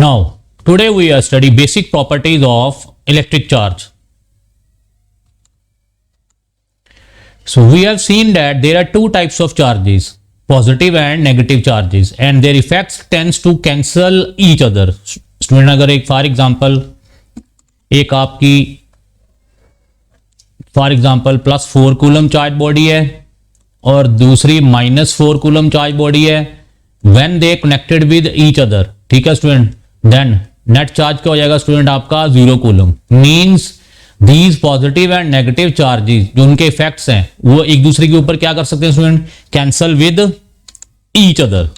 Now, today we are study basic properties of electric charge. So we have seen that there are two types of charges, positive and negative charges, and their effects tends to cancel each other. Student, अगर एक for example एक आपकी for example +4 coulomb charge body है और दूसरी -4 coulomb charge body है, when they connected with each other, ठीक है स्टूडेंट, देन नेट चार्ज क्या हो जाएगा स्टूडेंट आपका 0 coulomb. Means these positive and negative charges जो उनके इफेक्ट्स हैं वो एक दूसरे के ऊपर क्या कर सकते हैं student, cancel with each other.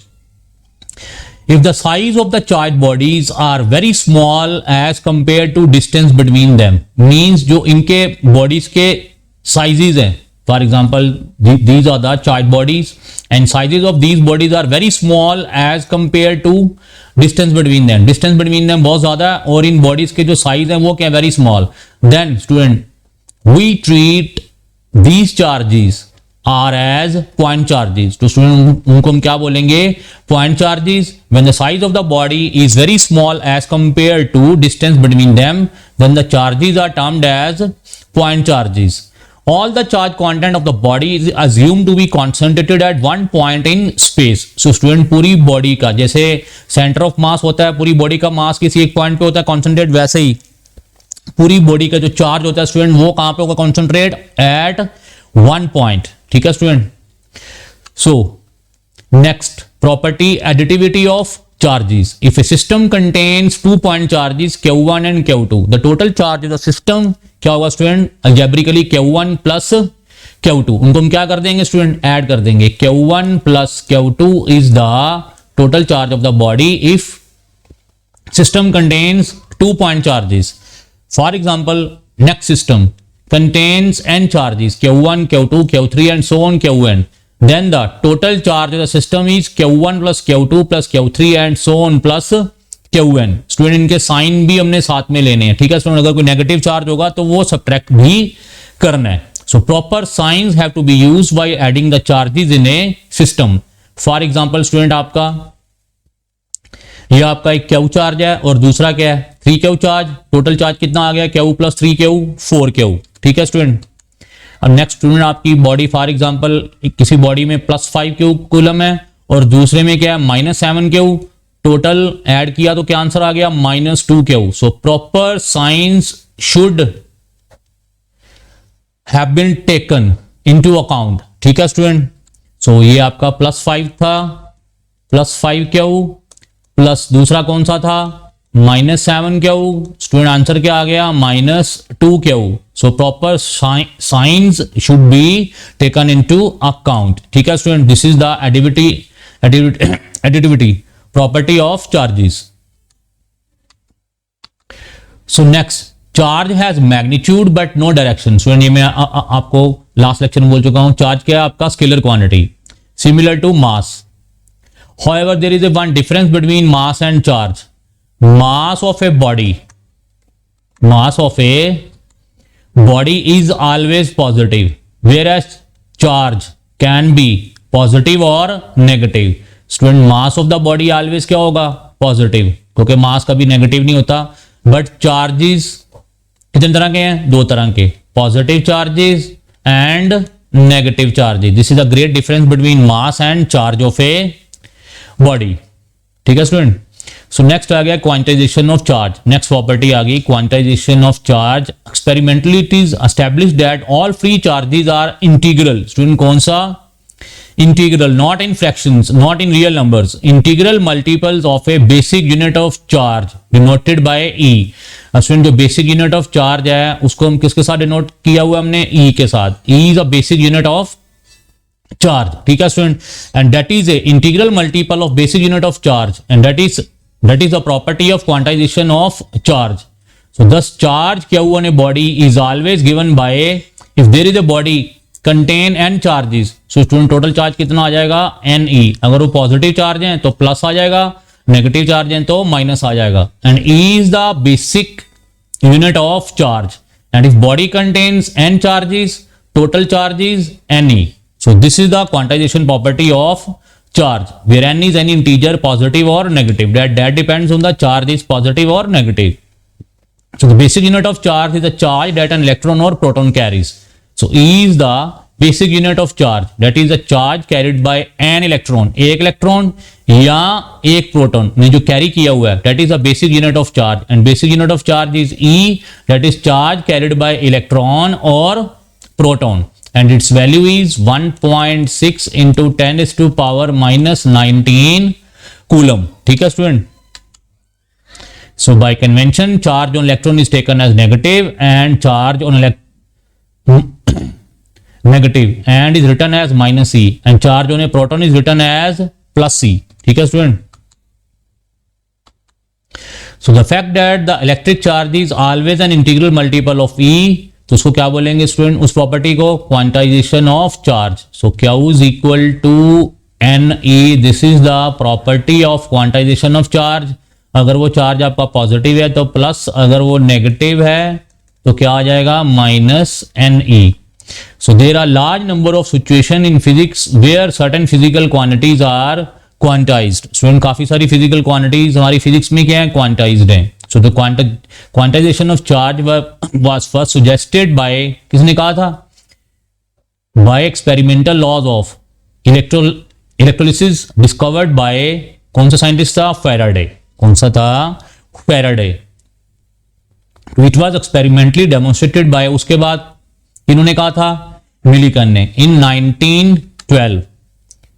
If the size of the charge bodies are very small as compared to distance between them, means जो इनके bodies के sizes हैं, for example these are the charge bodies and sizes of these bodies are very small as compared to distance between them. Distance between them बहुत ज्यादा है और इन bodies के जो size हैं वो क्या very small. Then student we treat these charges are as point charges. तो स्टूडेंट उनको हम क्या बोलेंगे, point charges. When the size of the body is very small as compared to distance between them, then the charges are termed as point charges. All the charge content of the body is assumed to be concentrated at one point in space. So student पूरी body का जैसे center of mass होता है, पूरी body का mass किसी एक point पे होता है concentrate, वैसे ही पूरी body का जो charge होता है स्टूडेंट वो कहां पे होगा, concentrate at one point. ठीक है student. So next property additivity of charges. If A system contains 2 point charges Q1 and Q2, the total charge of the system क्या होगा student, algebraically Q1 plus Q2. उनको हम क्या कर देंगे student, add कर देंगे. Q1 plus Q2 is the total charge of the body if system contains 2 point charges. For example next system contains n charges Q1, Q2, Q3 and so on Qn. Then the total charge of the system is Q1 plus Q2 plus Q3 and so on plus Qn. Student इनके sign भी हमने साथ में लेने हैं, ठीक है student. अगर कोई नेगेटिव चार्ज होगा तो वो सब्ट्रैक्ट भी करना है. So proper signs have to be used by adding the charges in a system. For example student आपका ये आपका एक Q चार्ज है और दूसरा क्या है 3Q चार्ज. टोटल चार्ज कितना आ गया, Q प्लस 3Q 4Q, ठीक है स्टूडेंट. अब नेक्स्ट स्टूडेंट आपकी बॉडी फॉर एग्जांपल किसी बॉडी में +5Q कूलम है और दूसरे में क्या है -7Q. टोटल ऐड किया तो क्या आंसर आ गया, -2Q. So proper signs should have been taken into account, ठीक है स्टूडेंट. सो ये आपका +5 था, +5Q प्लस दूसरा कौन सा था -7Q. स्टूडेंट आंसर क्या आ गया, -2Q. So proper signs should be taken into account, ठीक है student. This is the additivity property of charges. So next, charge has magnitude but no direction. Student ये मैं आपको लास्ट लेक्चर में बोल चुका हूं, चार्ज क्या है आपका, scalar quantity similar to mass. However, there is a one difference between mass and charge. Mass of a body is always positive, whereas charge can be positive or negative. Student, mass of the body always क्या होगा, positive, क्योंकि mass कभी negative नहीं होता. But charges कितने तरह के हैं, 2 तरह के, positive charges and negative charges. This is a great difference between mass and charge of a body, ठीक है स्टूडेंट. सो नेक्स्ट आ गया quantization of charge. Next property आ गई quantization of charge. Experimentally it is established that all free charges are integral. Student कौन सा, integral, not in fractions, not in real numbers. Integral multiples of a basic unit of charge denoted by e. Student जो basic unit of charge है उसको हम किसके साथ denote किया हुआ हमने, ई के साथ. E is a basic unit of charge, ठीक है student, and that is a integral multiple of basic unit of charge, and that is the property of quantization of charge. So thus charge Q on a body is always given by if there is a body contain n charges. So student total charge कितना आ जाएगा, Ne. अगर वो positive charge है तो plus आ जाएगा, negative charge है तो minus आ जाएगा. and E is the basic unit of charge, and if body contains n charges, total charge is Ne. So this is the quantization property of charge where n is any integer, positive or negative. That depends on the charge is positive or negative. So the basic unit of charge is the charge that an electron or proton carries. So E is the basic unit of charge, that is the charge carried by an electron, एक electron या एक proton ने जो carry किया हुआ है, that is the basic unit of charge, and basic unit of charge is E, that is charge carried by electron or proton, and its value is 1.6 into 10 is to power minus 19 coulomb. ठीक है student. So by convention, charge on electron is taken as negative and charge on negative and is written as minus E, and charge on a proton is written as plus C. ठीक है student. So the fact that the electric charge is always an integral multiple of E, तो उसको क्या बोलेंगे student, उस property को quantization of charge. So Q is equal to NE. This is the property of quantization of charge. अगर वो charge आपका positive है तो प्लस, अगर वो नेगेटिव है तो क्या आ जाएगा, minus NE. So there are large number of situation in physics where certain physical quantities are quantized. Student, काफी सारी physical quantities हमारी physics में क्या है, quantized है. So the quantization of charge was first suggested by, किसने कहा था, by experimental laws of electrolysis discovered by कौन सा साइंटिस्ट था, Faraday. कौन सा था, Faraday. It was experimentally demonstrated by, उसके बाद इन्होंने कहा था मिलिकन ने इन 1912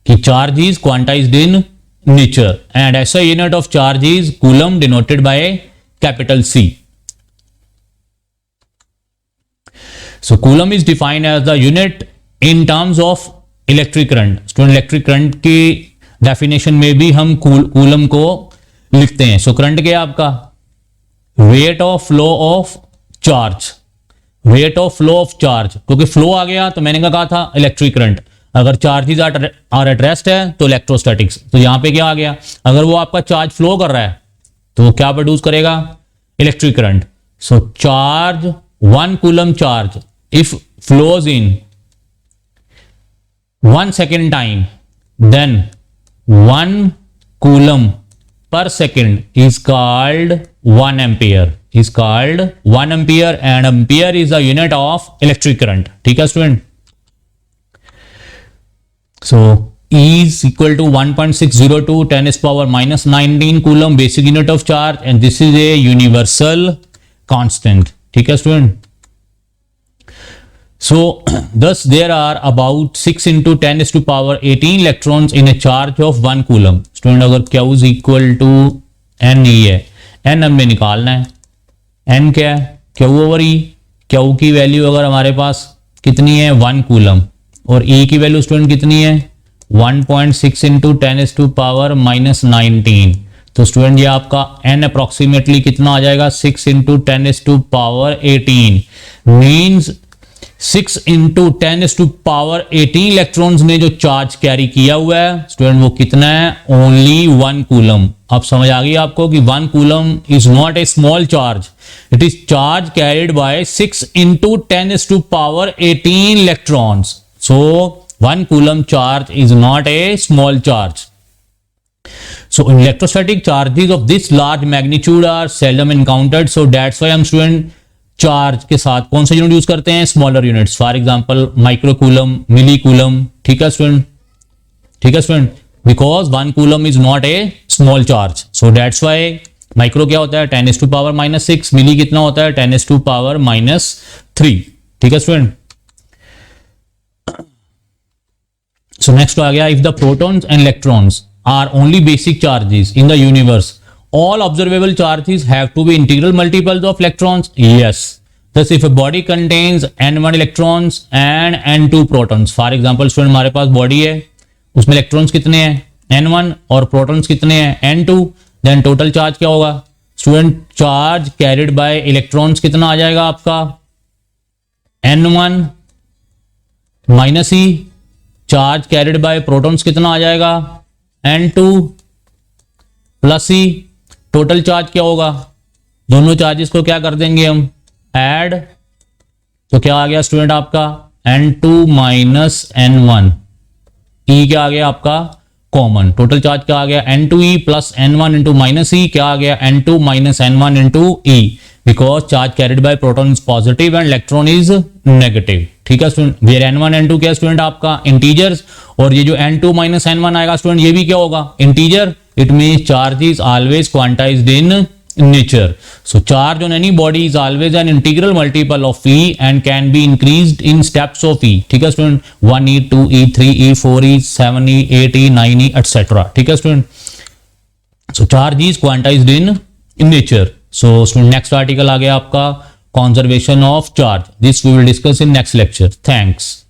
कि charge is quantized in nature and ऐसा unit of charge is coulomb denoted by capital C. So coulomb is defined as the unit in terms of electric current. Student, electric current की definition में भी हम coulomb को लिखते हैं. So current क्या आपका, rate of flow of charge, rate of flow of charge, क्योंकि फ्लो आ गया तो मैंने कहा था इलेक्ट्रिक करंट. अगर चार्जेस आर एट रेस्ट है तो इलेक्ट्रोस्टैटिक्स. तो यहां पे क्या आ गया, अगर वो आपका चार्ज फ्लो कर रहा है तो वो क्या प्रोड्यूस करेगा, electric current. So charge 1 coulomb charge if flows in 1 second time then 1 coulomb per second is called 1 ampere, is called 1 ampere, and ampere is the unit of electric current. ठीक है student. So E is equal to 1.602 10 is power minus 19 coulomb, basic unit of charge, and this is a universal constant. ठीक है student. So thus there are about 6 into 10 is to power 18 electrons in a charge of 1 coulomb. Student, अगर Q is equal to NE है, N हमें निकालना है. N क्या है, Q over E. Q की वैल्यू अगर हमारे पास कितनी है, 1 कूलम, और E की वैल्यू स्टूडेंट कितनी है, 1.6 into 10 is to power minus 19. तो स्टूडेंट ये आपका N अप्रोक्सीमेटली कितना आ जाएगा, 6 into 10 is to power 18 means 6 into 10 is to power 18 electrons ने जो चार्ज कैरी किया हुआ है स्टूडेंट, वो कितना है, ओनली 1 कूलम. अब समझ आ गई आपको कि 1 coulomb is not a small charge, it is charge carried by 6 into 10 is to power 18 electrons. So 1 coulomb charge is not a small charge. So electrostatic charges of this large magnitude are seldom encountered. So that's why हम student charge के साथ कौन सा unit use करते हैं, smaller units. For example micro coulomb, milli coulomb. ठीक है student, ठीक है student, because 1 coulomb is not a small charge. So that's why micro क्या होता है, 10 is to power minus 6, मिली कितना होता है, 10 is to power minus 3. ठीक है स्टूडेंट. सो नेक्स्ट आ गया, if the protons and electrons are only basic charges in the universe, all observable charges have to be integral multiples of electrons. Yes. Thus if a body contains n1 electrons and n2 protons, for example student हमारे पास body है, उसमें electrons कितने हैं, n1, और protons कितने हैं, n2, then total charge क्या होगा student, charge carried by electrons कितना आ जाएगा आपका, n1 minus E, charge carried by protons कितना आ जाएगा, N2 plus E. Total charge क्या होगा, दोनों चार्जेस को क्या कर देंगे हम, ऐड. तो क्या आ गया स्टूडेंट आपका, N2 माइनस N1. E क्या आ गया आपका, कॉमन। टोटल चार्ज क्या आ गया, n2e plus n1 into minus ई, क्या आ गया n2 minus n1 into E, because charge carried by proton is positive and electron is negative. ठीक है स्टूडेंट, वेयर n1 n2 क्या स्टूडेंट आपका इंटीजर्स, और ये जो n2 माइनस n1 आएगा स्टूडेंट ये भी क्या होगा integer. It means charge is always quantized in nature. So charge on any body is always an integral multiple of E and can be increased in steps of E. ठीक है student, 1E, 2E, 3E, 4E, 7E, 8E, 9E etc. ठीक है student, so charge is quantized in nature. So student next article आ गया आपका conservation of charge. This we will discuss in next lecture. Thanks.